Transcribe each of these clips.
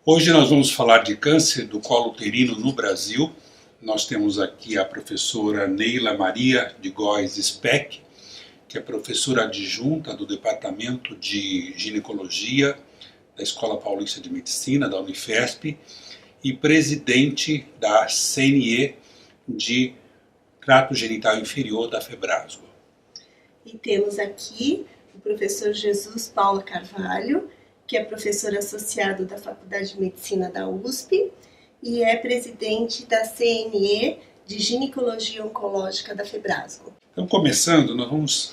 Hoje nós vamos falar de câncer do colo uterino no Brasil. Nós temos aqui a professora Neila Maria de Góes Speck, que é professora adjunta do Departamento de Ginecologia da Escola Paulista de Medicina, da Unifesp, e presidente da CNE de Trato Genital Inferior da Febrasgo. E temos aqui o professor Jesus Paula Carvalho, que é professor associado da Faculdade de Medicina da USP e é presidente da CNE de Ginecologia Oncológica da Febrasgo. Então, começando, nós vamos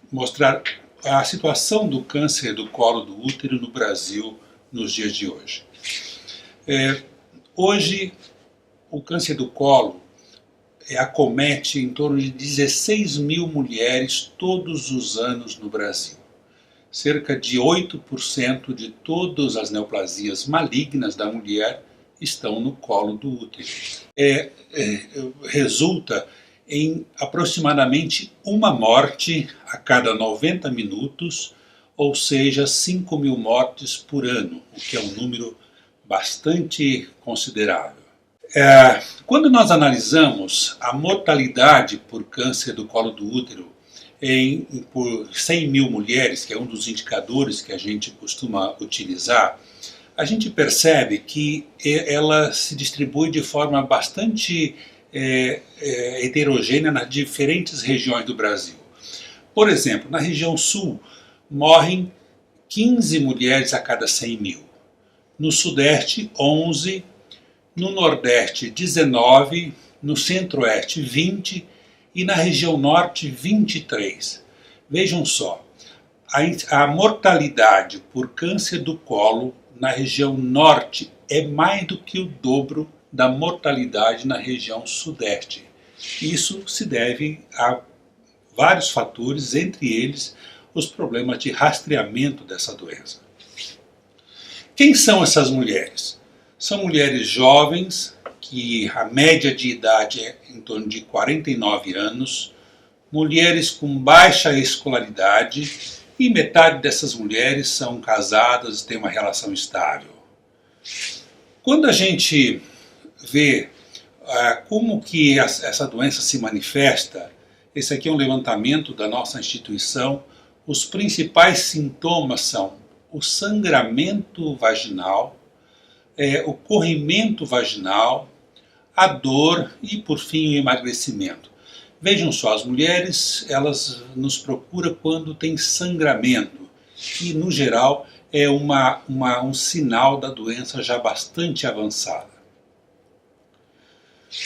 mostrar a situação do câncer do colo do útero no Brasil nos dias de hoje. Hoje, o câncer do colo acomete em torno de 16 mil mulheres todos os anos no Brasil. Cerca de 8% de todas as neoplasias malignas da mulher estão no colo do útero. Resulta em aproximadamente uma morte a cada 90 minutos, ou seja, 5 mil mortes por ano, o que é um número bastante considerável. Quando nós analisamos a mortalidade por câncer do colo do útero por 100 mil mulheres, que é um dos indicadores que a gente costuma utilizar, a gente percebe que ela se distribui de forma bastante heterogênea nas diferentes regiões do Brasil. Por exemplo, na região sul, morrem 15 mulheres a cada 100 mil. No sudeste, 11. No nordeste, 19. No centro-oeste, 20. E na região norte, 23. Vejam só, a mortalidade por câncer do colo na região norte é mais do que o dobro da mortalidade na região sudeste. Isso se deve a vários fatores, entre eles os problemas de rastreamento dessa doença. Quem são essas mulheres? São mulheres jovens, que a média de idade é em torno de 49 anos, mulheres com baixa escolaridade, e metade dessas mulheres são casadas e têm uma relação estável. Quando a gente vê como que essa doença se manifesta, esse aqui é um levantamento da nossa instituição, os principais sintomas são o sangramento vaginal, o corrimento vaginal, a dor e, por fim, o emagrecimento. Vejam só, as mulheres elas nos procuram quando tem sangramento, que no geral é um sinal da doença já bastante avançada.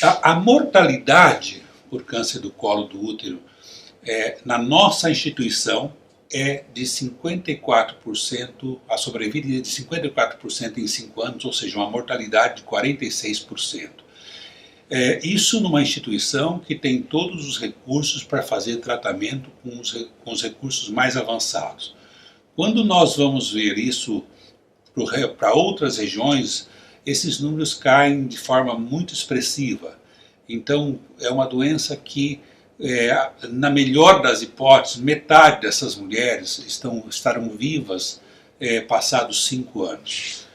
A mortalidade por câncer do colo do útero na nossa instituição é de 54%, a sobrevida é de 54% em 5 anos, ou seja, uma mortalidade de 46%. Isso numa instituição que tem todos os recursos para fazer tratamento com os recursos mais avançados. Quando nós vamos ver isso para outras regiões, esses números caem de forma muito expressiva. Então, é uma doença que, na melhor das hipóteses, metade dessas mulheres estarão vivas passados 5 anos.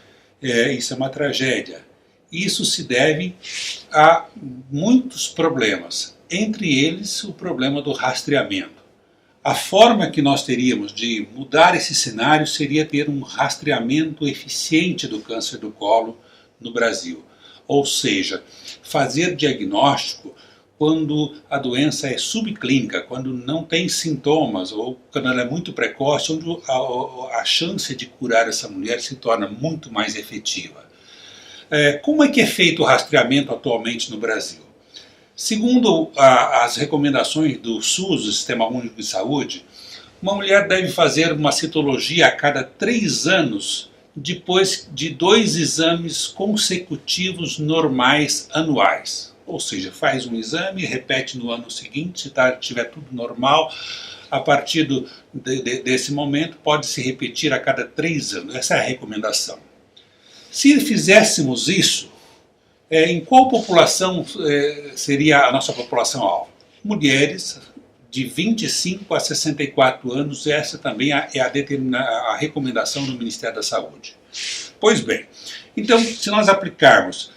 Isso é uma tragédia. Isso se deve a muitos problemas, entre eles o problema do rastreamento. A forma que nós teríamos de mudar esse cenário seria ter um rastreamento eficiente do câncer do colo no Brasil. Ou seja, fazer diagnóstico quando a doença é subclínica, quando não tem sintomas ou quando ela é muito precoce, onde a chance de curar essa mulher se torna muito mais efetiva. Como é que é feito o rastreamento atualmente no Brasil? Segundo as recomendações do SUS, o Sistema Único de Saúde, uma mulher deve fazer uma citologia a cada 3 anos, depois de 2 exames consecutivos normais anuais. Ou seja, faz um exame, repete no ano seguinte, se tiver tudo normal, a partir desse momento pode se repetir a cada 3 anos. Essa é a recomendação. Se fizéssemos isso, em qual população seria a nossa população-alvo? Mulheres de 25 a 64 anos, essa também é a recomendação do Ministério da Saúde. Pois bem, Então, se nós aplicarmos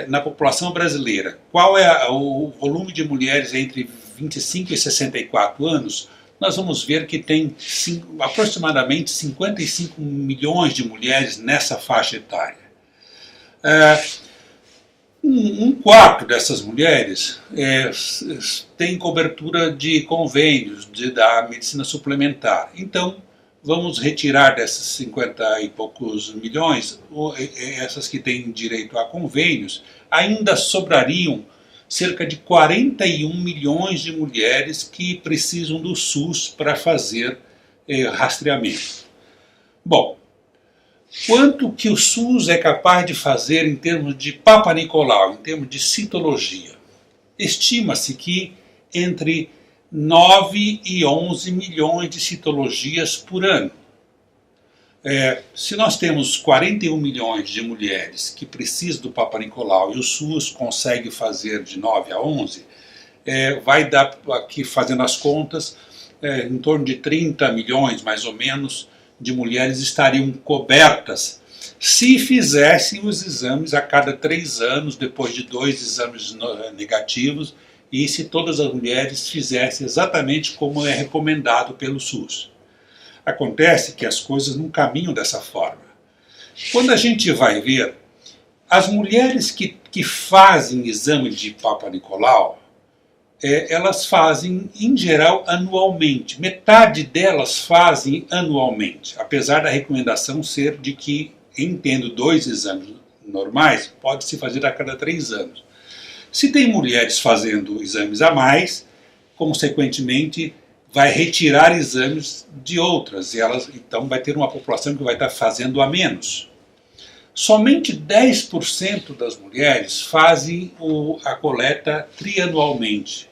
na população brasileira qual é o volume de mulheres entre 25 e 64 anos, nós vamos ver que tem aproximadamente 55 milhões de mulheres nessa faixa etária. Um quarto dessas mulheres tem cobertura de convênios da medicina suplementar. Então, vamos retirar dessas 50 e poucos milhões, essas que têm direito a convênios, ainda sobrariam cerca de 41 milhões de mulheres que precisam do SUS para fazer rastreamento. Bom, quanto que o SUS é capaz de fazer em termos de Papa Nicolau, em termos de citologia? Estima-se que entre 9 e 11 milhões de citologias por ano. Se nós temos 41 milhões de mulheres que precisam do Papa Nicolau e o SUS consegue fazer de 9 a 11, vai dar, aqui fazendo as contas, em torno de 30 milhões, mais ou menos, de mulheres estariam cobertas se fizessem os exames a cada 3 anos, depois de 2 exames negativos, e se todas as mulheres fizessem exatamente como é recomendado pelo SUS. Acontece que as coisas não caminham dessa forma. Quando a gente vai ver, as mulheres que fazem exame de Papa Nicolau, elas fazem, em geral, anualmente. Metade delas fazem anualmente, apesar da recomendação ser de que, em tendo 2 exames normais, pode-se fazer a cada 3 anos. Se tem mulheres fazendo exames a mais, consequentemente, vai retirar exames de outras, e elas então vai ter uma população que vai estar fazendo a menos. Somente 10% das mulheres fazem a coleta trianualmente.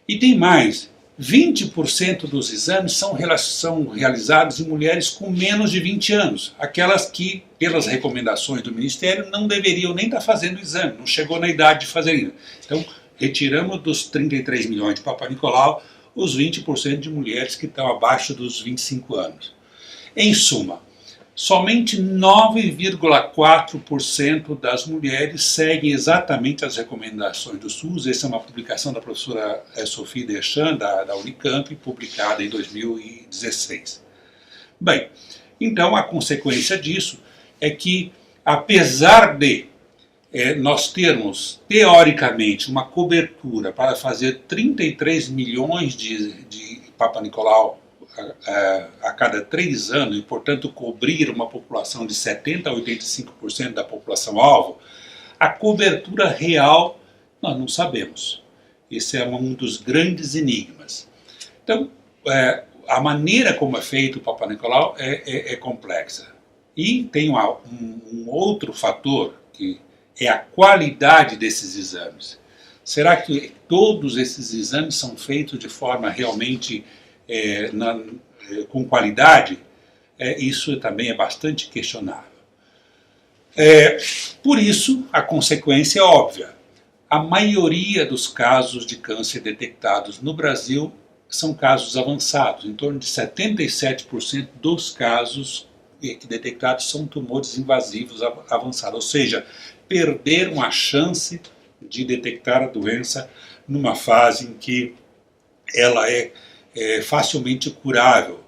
E tem mais, 20% dos exames são realizados em mulheres com menos de 20 anos, aquelas que, pelas recomendações do Ministério, não deveriam nem estar fazendo o exame, não chegou na idade de fazer ainda. Então, retiramos dos 33 milhões de Papa Nicolau os 20% de mulheres que estão abaixo dos 25 anos. Em suma, somente 9,4% das mulheres seguem exatamente as recomendações do SUS. Essa é uma publicação da professora Sophie Deschamps, da Unicamp, publicada em 2016. Bem, então a consequência disso é que, apesar de nós termos, teoricamente, uma cobertura para fazer 33 milhões de Papa Nicolau a cada 3 anos e, portanto, cobrir uma população de 70% a 85% da população-alvo, a cobertura real nós não sabemos. Esse é um dos grandes enigmas. Então, a maneira como é feito o Papa Nicolau é complexa. E tem um outro fator, que é a qualidade desses exames. Será que todos esses exames são feitos de forma realmente com qualidade? Isso também é bastante questionável. Por isso, a consequência é óbvia. A maioria dos casos de câncer detectados no Brasil são casos avançados. Em torno de 77% dos casos detectados são tumores invasivos avançados, ou seja, perderam a chance de detectar a doença numa fase em que ela é facilmente curável.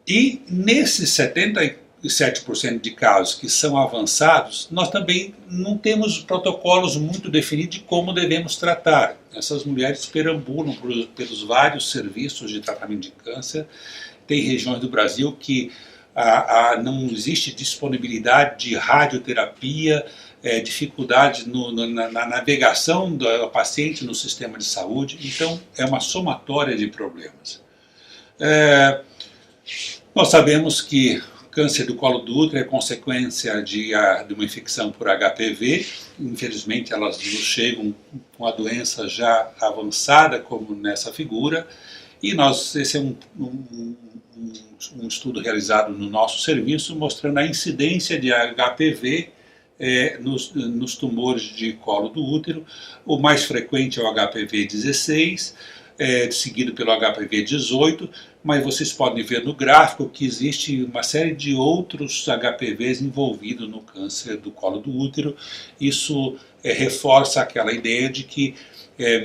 E nesses 77% de casos que são avançados, nós também não temos protocolos muito definidos de como devemos tratar. Essas mulheres perambulam pelos vários serviços de tratamento de câncer. Tem regiões do Brasil que não existe disponibilidade de radioterapia, dificuldade na navegação do paciente no sistema de saúde. Então, é uma somatória de problemas. Nós sabemos que câncer do colo do útero é consequência de uma infecção por HPV. Infelizmente, elas nos chegam com a doença já avançada, como nessa figura. E esse é um estudo realizado no nosso serviço, mostrando a incidência de HPV nos tumores de colo do útero. O mais frequente é o HPV 16, seguido pelo HPV-18, mas vocês podem ver no gráfico que existe uma série de outros HPVs envolvidos no câncer do colo do útero. Isso reforça aquela ideia de que,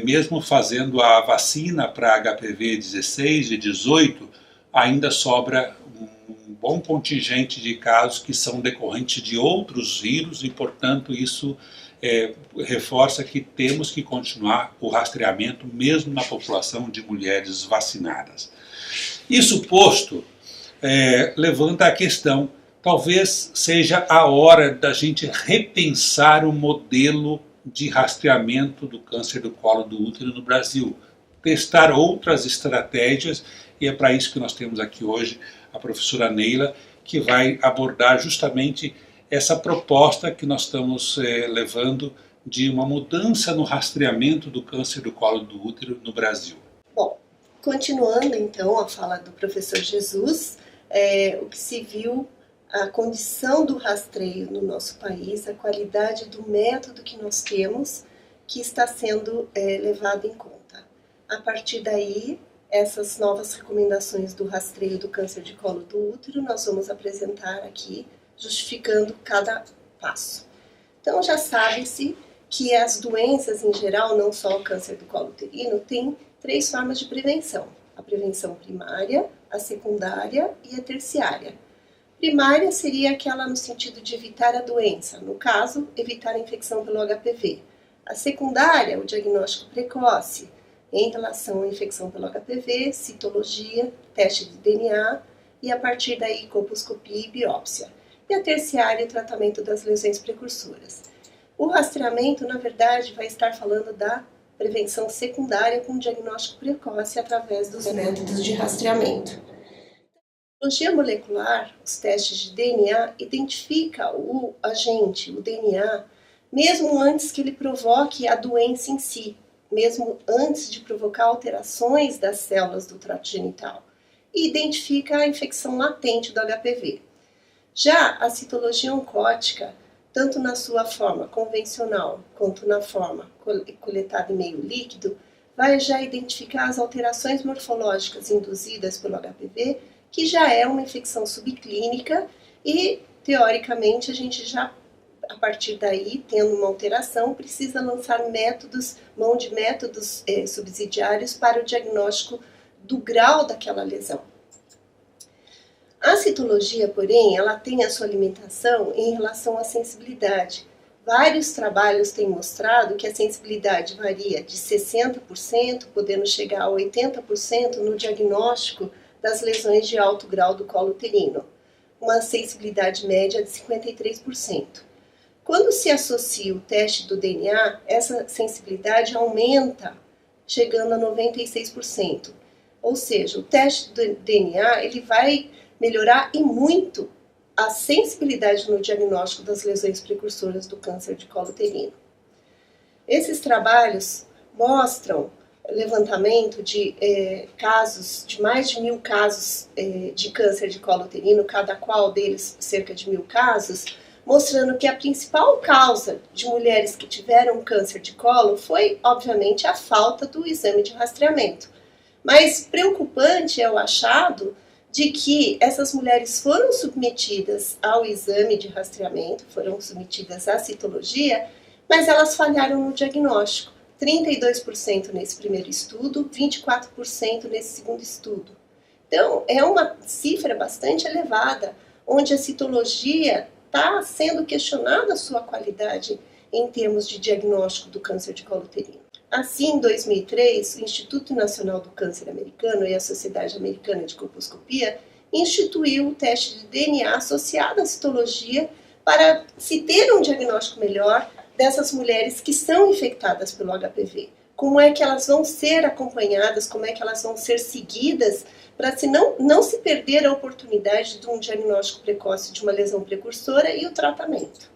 mesmo fazendo a vacina para HPV-16 e 18, ainda sobra um bom contingente de casos que são decorrentes de outros vírus e, portanto, isso reforça que temos que continuar o rastreamento mesmo na população de mulheres vacinadas. Isso posto, levanta a questão, talvez seja a hora da gente repensar o modelo de rastreamento do câncer do colo do útero no Brasil, testar outras estratégias, e é para isso que nós temos aqui hoje a professora Neila, que vai abordar justamente essa proposta que nós estamos levando de uma mudança no rastreamento do câncer do colo do útero no Brasil. Bom, continuando então a fala do professor Jesus, o que se viu, a condição do rastreio no nosso país, a qualidade do método que nós temos, que está sendo levado em conta. A partir daí, essas novas recomendações do rastreio do câncer de colo do útero, nós vamos apresentar aqui, justificando cada passo. Então já sabe-se que as doenças em geral, não só o câncer do colo uterino, tem 3 formas de prevenção. A prevenção primária, a secundária e a terciária. Primária seria aquela no sentido de evitar a doença, no caso, evitar a infecção pelo HPV. A secundária, o diagnóstico precoce, em relação à infecção pelo HPV, citologia, teste de DNA e a partir daí colposcopia e biópsia. E a terciária, o tratamento das lesões precursoras. O rastreamento, na verdade, vai estar falando da prevenção secundária com diagnóstico precoce através dos métodos de rastreamento. A biologia molecular, os testes de DNA, identifica o agente, o DNA, mesmo antes que ele provoque a doença em si, mesmo antes de provocar alterações das células do trato genital, e identifica a infecção latente do HPV. Já a citologia oncótica, tanto na sua forma convencional quanto na forma coletada em meio líquido, vai já identificar as alterações morfológicas induzidas pelo HPV, que já é uma infecção subclínica e, teoricamente, a gente já, a partir daí, tendo uma alteração, precisa lançar mão de métodos subsidiários para o diagnóstico do grau daquela lesão. A citologia, porém, ela tem a sua limitação em relação à sensibilidade. Vários trabalhos têm mostrado que a sensibilidade varia de 60%, podendo chegar a 80% no diagnóstico das lesões de alto grau do colo uterino, uma sensibilidade média de 53%. Quando se associa o teste do DNA, essa sensibilidade aumenta, chegando a 96%. Ou seja, o teste do DNA ele vai melhorar e muito a sensibilidade no diagnóstico das lesões precursoras do câncer de colo uterino. Esses trabalhos mostram levantamento de casos, de mais de 1.000 casos de câncer de colo uterino, cada qual deles cerca de 1.000 casos, mostrando que a principal causa de mulheres que tiveram câncer de colo foi, obviamente, a falta do exame de rastreamento. Mas preocupante é o achado de que essas mulheres foram submetidas ao exame de rastreamento, foram submetidas à citologia, mas elas falharam no diagnóstico. 32% nesse primeiro estudo, 24% nesse segundo estudo. Então, é uma cifra bastante elevada, onde a citologia está sendo questionada a sua qualidade em termos de diagnóstico do câncer de colo uterino. Assim, em 2003, o Instituto Nacional do Câncer Americano e a Sociedade Americana de Colposcopia instituiu o teste de DNA associado à citologia para se ter um diagnóstico melhor dessas mulheres que são infectadas pelo HPV. Como é que elas vão ser acompanhadas, como é que elas vão ser seguidas para não se perder a oportunidade de um diagnóstico precoce de uma lesão precursora e o tratamento.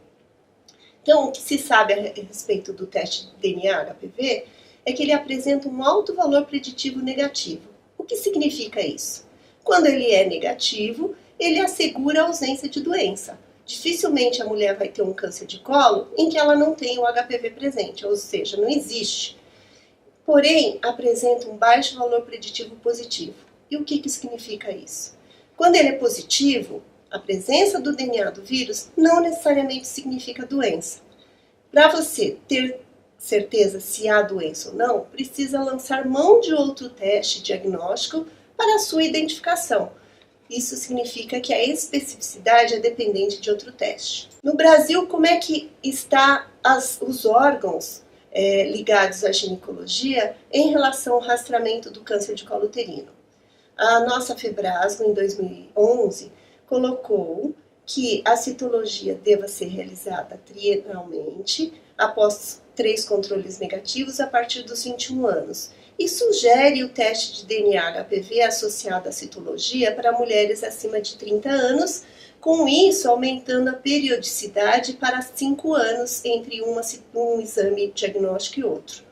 Então, o que se sabe a respeito do teste de DNA HPV é que ele apresenta um alto valor preditivo negativo. O que significa isso? Quando ele é negativo, ele assegura a ausência de doença. Dificilmente a mulher vai ter um câncer de colo em que ela não tem o HPV presente, ou seja, não existe. porém apresenta um baixo valor preditivo positivo. E o que significa isso? Quando ele é positivo, a presença do DNA do vírus não necessariamente significa doença. Para você ter certeza se há doença ou não, precisa lançar mão de outro teste diagnóstico para a sua identificação. Isso significa que a especificidade é dependente de outro teste. No Brasil, como é que está os órgãos ligados à ginecologia em relação ao rastreamento do câncer de colo uterino? A nossa Febrasgo, em 2011, colocou que a citologia deva ser realizada trienalmente, após 3 controles negativos a partir dos 21 anos, e sugere o teste de DNA HPV associado à citologia para mulheres acima de 30 anos, com isso aumentando a periodicidade para 5 anos entre um exame diagnóstico e outro.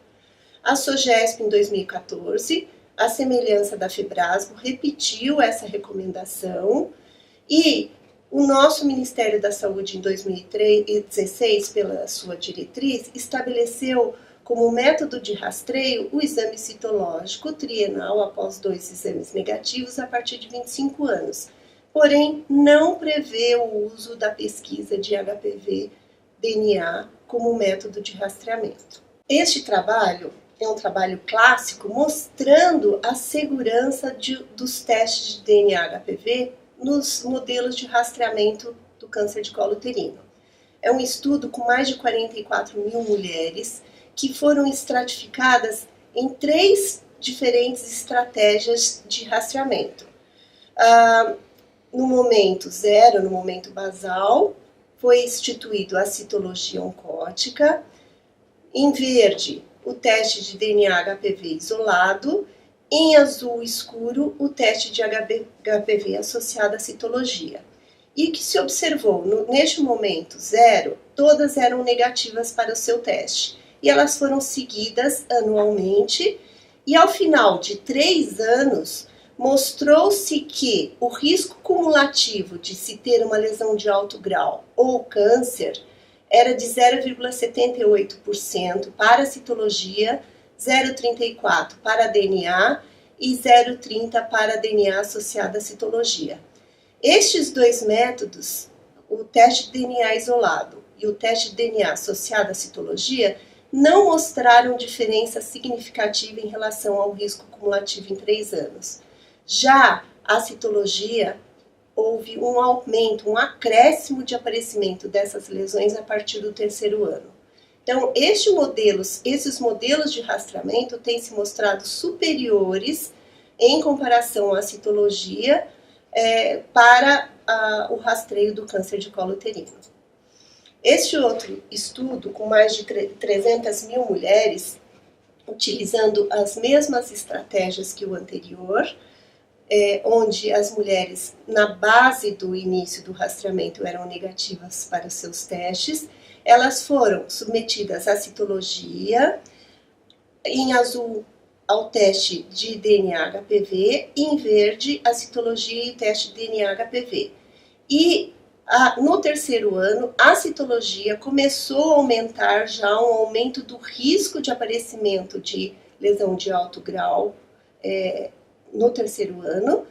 A SOGESP, em 2014, a semelhança da Febrasgo, repetiu essa recomendação e o nosso Ministério da Saúde, em 2016, pela sua diretriz, estabeleceu como método de rastreio o exame citológico trienal após 2 exames negativos a partir de 25 anos. Porém, não prevê o uso da pesquisa de HPV-DNA como método de rastreamento. Este trabalho é um trabalho clássico mostrando a segurança dos testes de DNA HPV nos modelos de rastreamento do câncer de colo uterino. É um estudo com mais de 44 mil mulheres que foram estratificadas em 3 diferentes estratégias de rastreamento. No momento 0, no momento basal, foi instituído a citologia oncótica. Em verde, o teste de DNA HPV isolado. Em azul escuro, o teste de HPV associado à citologia. E que se observou, neste momento 0, todas eram negativas para o seu teste. E elas foram seguidas anualmente. E ao final de 3 anos, mostrou-se que o risco cumulativo de se ter uma lesão de alto grau ou câncer era de 0,78% para a citologia, 0,34% para a DNA e 0,30% para a DNA associada à citologia. Estes 2 métodos, o teste de DNA isolado e o teste de DNA associado à citologia, não mostraram diferença significativa em relação ao risco cumulativo em 3 anos. Já a citologia, houve um aumento, um acréscimo de aparecimento dessas lesões a partir do 3º ano. Então, esses modelos de rastreamento têm se mostrado superiores em comparação à citologia para o rastreio do câncer de colo uterino. Este outro estudo, com mais de 300 mil mulheres, utilizando as mesmas estratégias que o anterior, onde as mulheres, na base do início do rastreamento, eram negativas para os seus testes, elas foram submetidas à citologia, em azul ao teste de DNA HPV, e em verde a citologia e teste de DNA HPV. E no 3º ano, a citologia começou a aumentar já um aumento do risco de aparecimento de lesão de alto grau no 3º ano,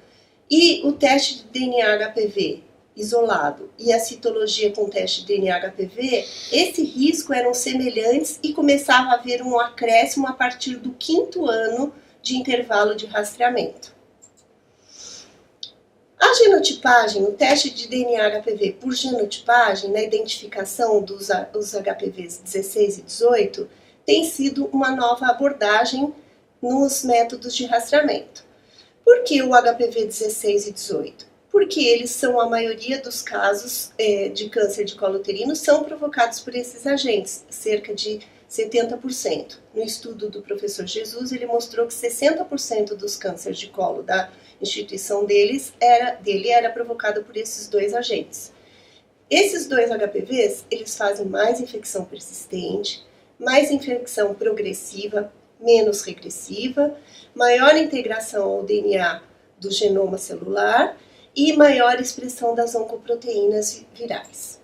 e o teste de DNA HPV isolado e a citologia com teste de DNA HPV, esse risco eram semelhantes e começava a haver um acréscimo a partir do 5º ano de intervalo de rastreamento. A genotipagem, o teste de DNA HPV por genotipagem, na identificação dos HPVs 16 e 18, tem sido uma nova abordagem nos métodos de rastreamento. Por que o HPV 16 e 18? Porque eles são, a maioria dos casos de câncer de colo uterino são provocados por esses agentes, cerca de 70%. No estudo do professor Jesus, ele mostrou que 60% dos cânceres de colo da instituição dele era provocado por esses 2 agentes. Esses 2 HPVs, eles fazem mais infecção persistente, mais infecção progressiva, menos regressiva, maior integração ao DNA do genoma celular e maior expressão das oncoproteínas virais.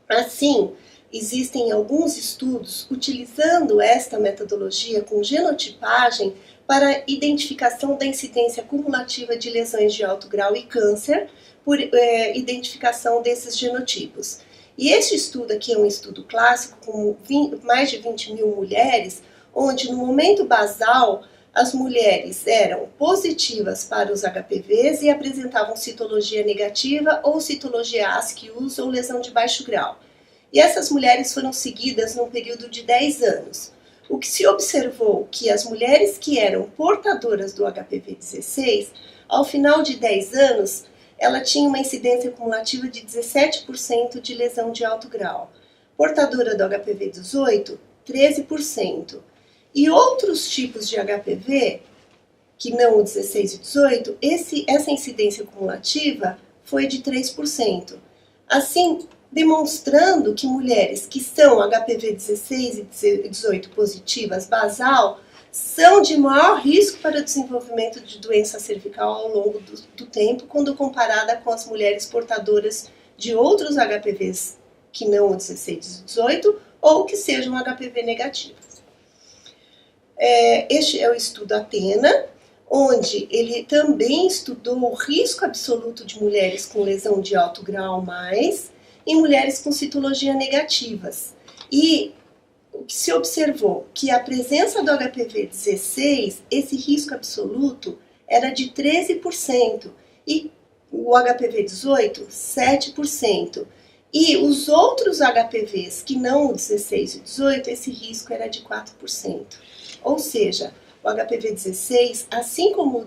Assim, existem alguns estudos utilizando esta metodologia com genotipagem para identificação da incidência cumulativa de lesões de alto grau e câncer por identificação desses genotipos. E este estudo aqui é um estudo clássico com mais de 20 mil mulheres, onde no momento basal as mulheres eram positivas para os HPVs e apresentavam citologia negativa ou citologia ASCII-US ou lesão de baixo grau. E essas mulheres foram seguidas num período de 10 anos. O que se observou que as mulheres que eram portadoras do HPV-16, ao final de 10 anos, ela tinha uma incidência cumulativa de 17% de lesão de alto grau. Portadora do HPV-18, 13%. E outros tipos de HPV, que não o 16 e 18, essa incidência cumulativa foi de 3%. Assim, demonstrando que mulheres que são HPV 16 e 18 positivas basal são de maior risco para o desenvolvimento de doença cervical ao longo do tempo, quando comparada com as mulheres portadoras de outros HPVs que não o 16 e 18 ou que sejam HPV negativos. Este é o estudo Athena, onde ele também estudou o risco absoluto de mulheres com lesão de alto grau mais em mulheres com citologia negativas. E o que se observou que a presença do HPV 16, esse risco absoluto era de 13% e o HPV 18, 7%. E os outros HPVs que não o 16 e 18, esse risco era de 4%. Ou seja, o HPV 16, assim como o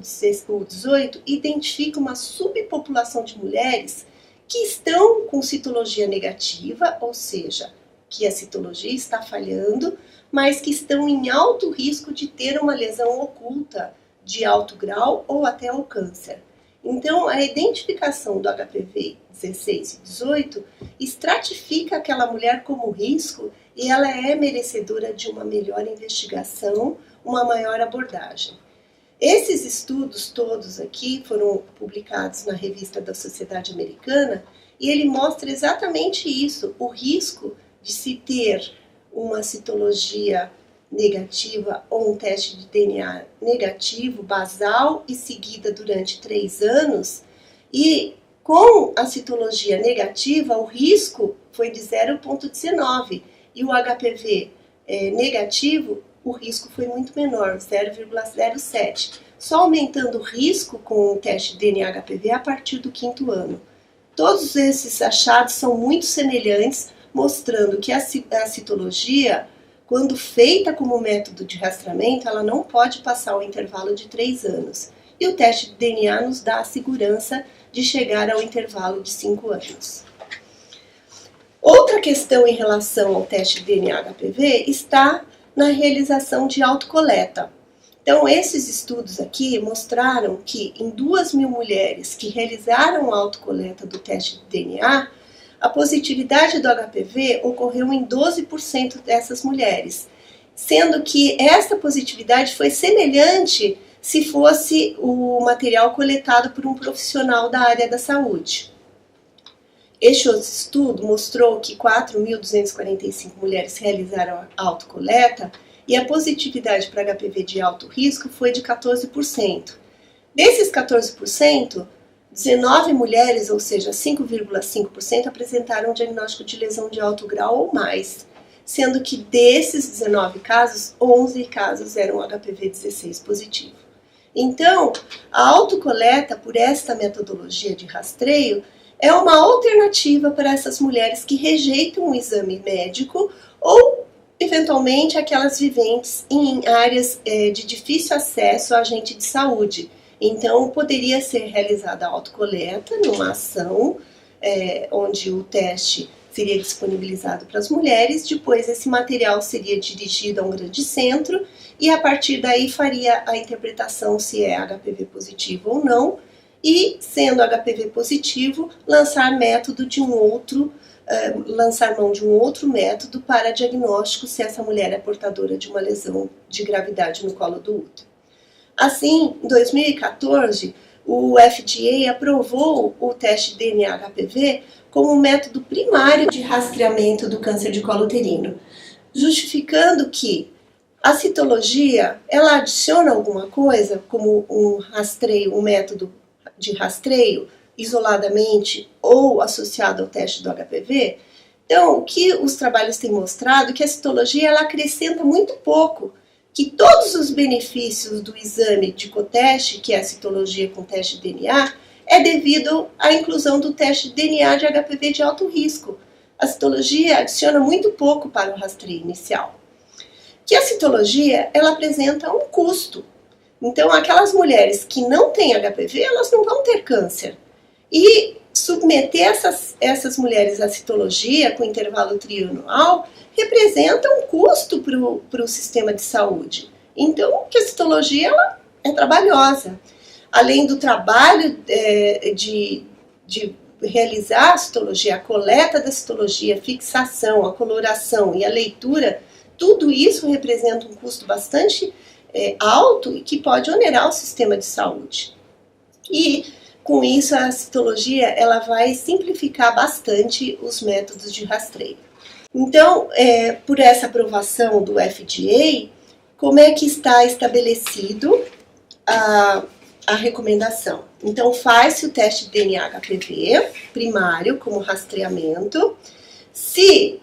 18, identifica uma subpopulação de mulheres que estão com citologia negativa, ou seja, que a citologia está falhando, mas que estão em alto risco de ter uma lesão oculta de alto grau ou até o câncer. Então, a identificação do HPV 16 e 18 estratifica aquela mulher como risco e ela é merecedora de uma melhor investigação, uma maior abordagem. Esses estudos todos aqui foram publicados na revista da Sociedade Americana e ele mostra exatamente isso, o risco de se ter uma citologia negativa ou um teste de DNA negativo, basal e seguida durante 3 anos, e com a citologia negativa o risco foi de 0,19 e o HPV negativo o risco foi muito menor, 0,07, só aumentando o risco com o teste de DNA HPV a partir do 5º ano. Todos esses achados são muito semelhantes, mostrando que a citologia, quando feita como método de rastreamento, ela não pode passar o intervalo de 3 anos. E o teste de DNA nos dá a segurança de chegar ao intervalo de 5 anos. Outra questão em relação ao teste de DNA HPV está na realização de autocoleta. Então, esses estudos aqui mostraram que em 2.000 mulheres que realizaram a autocoleta do teste de DNA, a positividade do HPV ocorreu em 12% dessas mulheres, sendo que essa positividade foi semelhante se fosse o material coletado por um profissional da área da saúde. Este estudo mostrou que 4.245 mulheres realizaram a autocoleta e a positividade para HPV de alto risco foi de 14%. Desses 14%, 19 mulheres, ou seja, 5,5%, apresentaram um diagnóstico de lesão de alto grau ou mais, sendo que desses 19 casos, 11 casos eram HPV 16 positivo. Então, a autocoleta por esta metodologia de rastreio é uma alternativa para essas mulheres que rejeitam o exame médico ou, eventualmente, aquelas viventes em áreas de difícil acesso a agente de saúde. Então, poderia ser realizada a autocoleta numa ação onde o teste seria disponibilizado para as mulheres, depois esse material seria dirigido a um grande centro e a partir daí faria a interpretação se é HPV positivo ou não, e, sendo HPV positivo, lançar mão de um outro método para diagnóstico se essa mulher é portadora de uma lesão de gravidade no colo do útero. Assim, em 2014, o FDA aprovou o teste DNA-HPV como um método primário de rastreamento do câncer de colo uterino, justificando que a citologia, ela adiciona alguma coisa, como um rastreio, um método de rastreio, isoladamente ou associado ao teste do HPV. Então, o que os trabalhos têm mostrado é que a citologia ela acrescenta muito pouco, que todos os benefícios do exame de coteste, que é a citologia com teste de DNA, é devido à inclusão do teste de DNA de HPV de alto risco. A citologia adiciona muito pouco para o rastreio inicial. Que a citologia, ela apresenta um custo. Então, aquelas mulheres que não têm HPV, elas não vão ter câncer. E submeter essas mulheres à citologia com intervalo trianual representa um custo para o sistema de saúde. Então, que a citologia ela é trabalhosa. Além do trabalho de realizar a citologia, a coleta da citologia, a fixação, a coloração e a leitura, tudo isso representa um custo bastante alto e que pode onerar o sistema de saúde. E com isso a citologia ela vai simplificar bastante os métodos de rastreio. Então, por essa aprovação do FDA, como é que está estabelecido a recomendação? Então, faz-se o teste de DNA-HPV primário como rastreamento. Se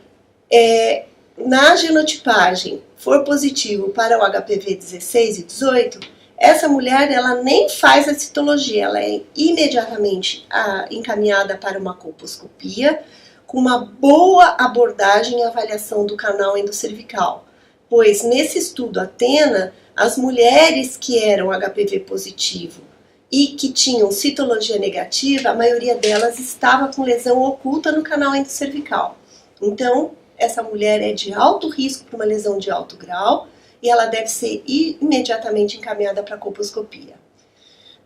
na genotipagem for positivo para o HPV 16 e 18, essa mulher ela nem faz a citologia, ela é imediatamente encaminhada para uma colposcopia com uma boa abordagem e avaliação do canal endocervical, pois nesse estudo Athena, as mulheres que eram HPV positivo e que tinham citologia negativa, a maioria delas estava com lesão oculta no canal endocervical. Então, essa mulher é de alto risco para uma lesão de alto grau e ela deve ser imediatamente encaminhada para a colposcopia.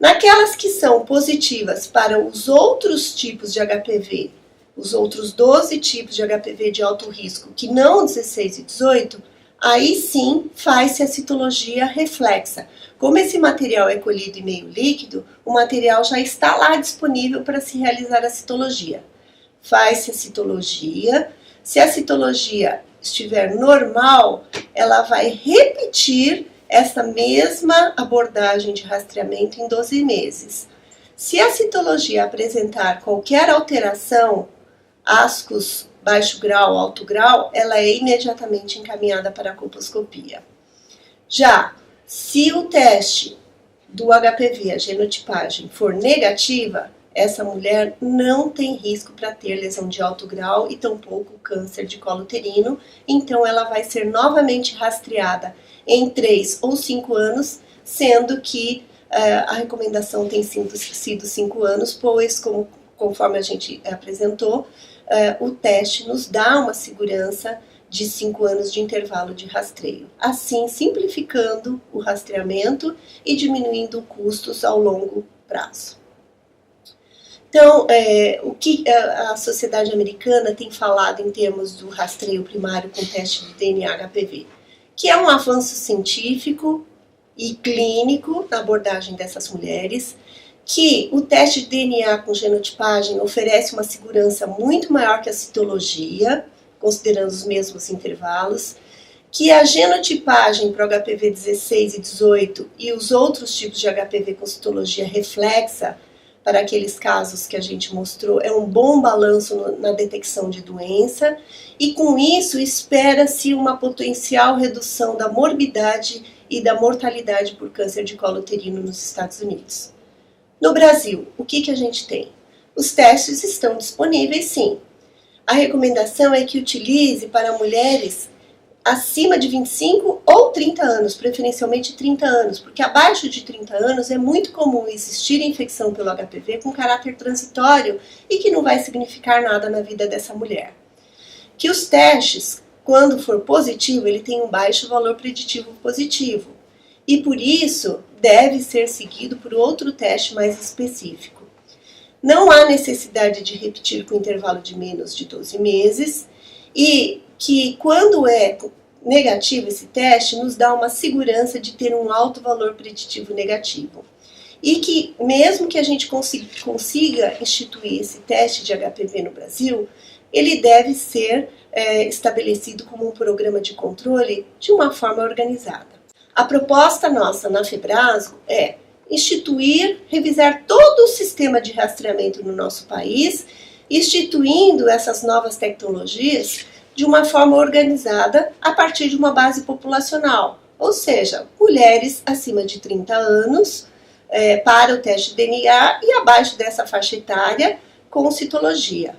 Naquelas que são positivas para os outros tipos de HPV, os outros 12 tipos de HPV de alto risco, que não 16 e 18, aí sim faz-se a citologia reflexa. Como esse material é colhido em meio líquido, o material já está lá disponível para se realizar a citologia. Faz-se a citologia. Se a citologia estiver normal, ela vai repetir essa mesma abordagem de rastreamento em 12 meses. Se a citologia apresentar qualquer alteração, ascos, baixo grau, alto grau, ela é imediatamente encaminhada para a colposcopia. Já se o teste do HPV, a genotipagem, for negativa, essa mulher não tem risco para ter lesão de alto grau e tampouco câncer de colo uterino, então ela vai ser novamente rastreada em 3 ou 5 anos, sendo que a recomendação tem sido 5 anos, pois, conforme a gente apresentou, o teste nos dá uma segurança de 5 anos de intervalo de rastreio, assim simplificando o rastreamento e diminuindo custos ao longo prazo. Então, o que a sociedade americana tem falado em termos do rastreio primário com teste de DNA-HPV? Que é um avanço científico e clínico na abordagem dessas mulheres, que o teste de DNA com genotipagem oferece uma segurança muito maior que a citologia, considerando os mesmos intervalos, que a genotipagem para o HPV 16 e 18 e os outros tipos de HPV com citologia reflexa, para aqueles casos que a gente mostrou, é um bom balanço na detecção de doença e com isso espera-se uma potencial redução da morbidade e da mortalidade por câncer de colo uterino nos Estados Unidos. No Brasil, o que a gente tem? Os testes estão disponíveis sim. A recomendação é que utilize para mulheres acima de 25 ou 30 anos, preferencialmente 30 anos, porque abaixo de 30 anos é muito comum existir infecção pelo HPV com caráter transitório e que não vai significar nada na vida dessa mulher. Que os testes, quando for positivo, ele tem um baixo valor preditivo positivo e por isso deve ser seguido por outro teste mais específico. Não há necessidade de repetir com intervalo de menos de 12 meses e que quando é negativo esse teste, nos dá uma segurança de ter um alto valor preditivo negativo. e que mesmo que a gente consiga instituir esse teste de HPV no Brasil, ele deve ser estabelecido como um programa de controle de uma forma organizada. A proposta nossa na FEBRASGO é instituir, revisar todo o sistema de rastreamento no nosso país, instituindo essas novas tecnologias de uma forma organizada a partir de uma base populacional, ou seja, mulheres acima de 30 anos para o teste de DNA e abaixo dessa faixa etária com citologia.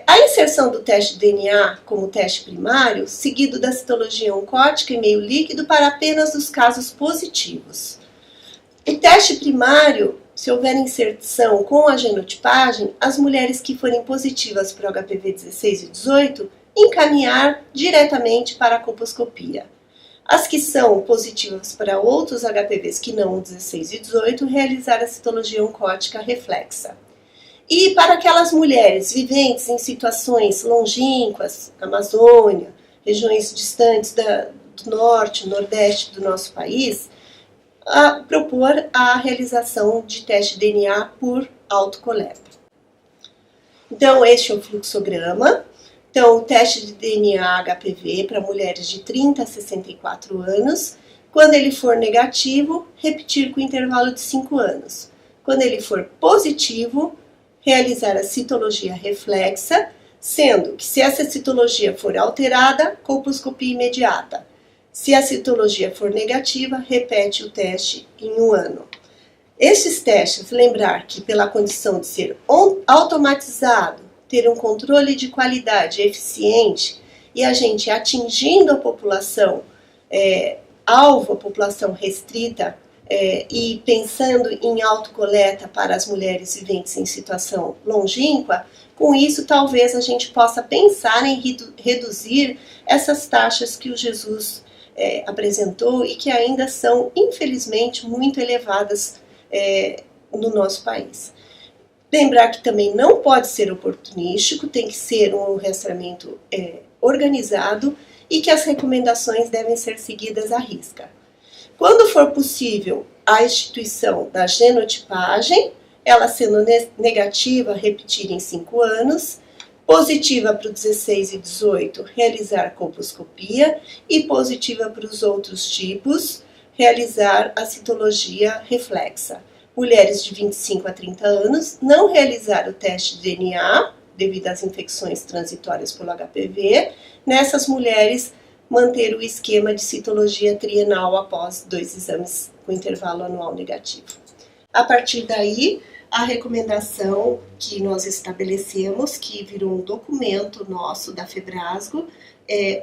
A inserção do teste de DNA como teste primário, seguido da citologia oncótica em meio líquido para apenas os casos positivos. O teste primário, se houver inserção com a genotipagem, as mulheres que forem positivas para o HPV 16 e 18, encaminhar diretamente para a colposcopia. As que são positivas para outros HPVs que não o 16 e 18, realizar a citologia oncótica reflexa. E para aquelas mulheres viventes em situações longínquas, Amazônia, regiões distantes do norte, nordeste do nosso país, propor a realização de teste de DNA por autocoleta. Então, este é o fluxograma. Então, o teste de DNA HPV para mulheres de 30 a 64 anos. Quando ele for negativo, repetir com intervalo de 5 anos. Quando ele for positivo, realizar a citologia reflexa, sendo que se essa citologia for alterada, colposcopia imediata. Se a citologia for negativa, repete o teste em 1 ano. Esses testes, lembrar que pela condição de ser automatizado, ter um controle de qualidade eficiente e a gente atingindo a população alvo, a população restrita, e pensando em autocoleta para as mulheres viventes em situação longínqua, com isso talvez a gente possa pensar em reduzir essas taxas que o Jesus apresentou e que ainda são, infelizmente, muito elevadas no nosso país. Lembrar que também não pode ser oportunístico, tem que ser um rastreamento organizado e que as recomendações devem ser seguidas à risca. Quando for possível a instituição da genotipagem, ela sendo negativa, repetir em 5 anos, positiva para o 16 e 18, realizar colposcopia e positiva para os outros tipos, realizar a citologia reflexa. Mulheres de 25 a 30 anos, não realizar o teste de DNA, devido às infecções transitórias pelo HPV. Nessas mulheres, manter o esquema de citologia trienal após 2 exames com intervalo anual negativo. A partir daí, a recomendação que nós estabelecemos, que virou um documento nosso da FEBRASGO,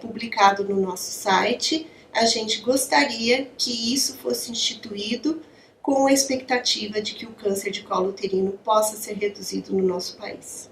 publicado no nosso site, a gente gostaria que isso fosse instituído com a expectativa de que o câncer de colo uterino possa ser reduzido no nosso país.